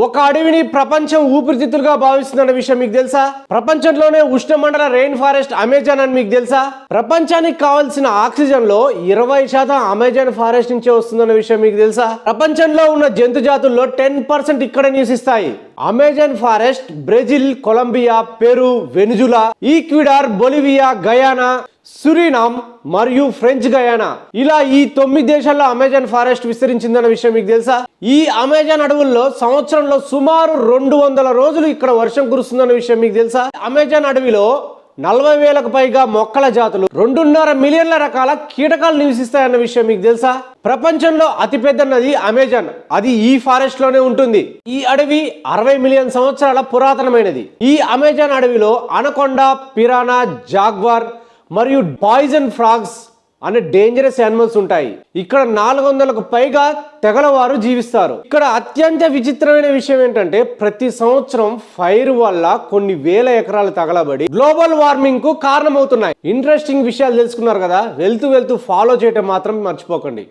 ఒక అడవిని ప్రపంచం ఊపిరితిత్తులుగా భావిస్తుందన్న విషయం మీకు తెలుసా? ప్రపంచంలోనే ఉష్ణమండల రెయిన్ ఫారెస్ట్ అమెజాన్ అని మీకు తెలుసా? ప్రపంచానికి కావాల్సిన ఆక్సిజన్ లో 20% అమెజాన్ ఫారెస్ట్ నుంచే వస్తుందన్న విషయం మీకు తెలుసా? ప్రపంచంలో ఉన్న జంతు జాతుల్లో 10% ఇక్కడే నివసిస్తాయి. Amazon forest Brazil, Colombia, Peru, Venezuela, Ecuador, Bolivia, Guyana, Suriname మరియు ఫ్రెంచ్ గయానా ఇలా ఈ 9 దేశాల్లో అమెజాన్ ఫారెస్ట్ విస్తరించిందన్న విషయం మీకు తెలుసా? ఈ అమెజాన్ అడవుల్లో సంవత్సరంలో సుమారు 200 రోజులు ఇక్కడ వర్షం కురుస్తుందన్న విషయం మీకు తెలుసా? అమెజాన్ అడవిలో 40,000కు పైగా మొక్కల జాతులు, 2.5 మిలియన్ల రకాల కీటకాలు నివసిస్తాయన్న విషయం మీకు తెలుసా? ప్రపంచంలో అతిపెద్ద నది అమెజాన్, అది ఈ ఫారెస్ట్ లోనే ఉంటుంది. ఈ అడవి 60 మిలియన్ సంవత్సరాల పురాతనమైనది. ఈ అమెజాన్ అడవిలో అనకొండా, పిరానా, జాగ్వార్ మరియు పాయిజన్ ఫ్రాగ్స్ అనే డేంజరస్ యానిమల్స్ ఉంటాయి. ఇక్కడ 400కు పైగా తెగలవారు జీవిస్తారు. ఇక్కడ అత్యంత విచిత్రమైన విషయం ఏంటంటే ప్రతి సంవత్సరం ఫైర్ వల్ల కొన్ని వేల ఎకరాలు తగలబడి గ్లోబల్ వార్మింగ్ కు కారణమవుతున్నాయి. ఇంట్రెస్టింగ్ విషయాలు తెలుసుకున్నారు కదా, వెళ్తూ ఫాలో చేయటం మాత్రం మర్చిపోకండి.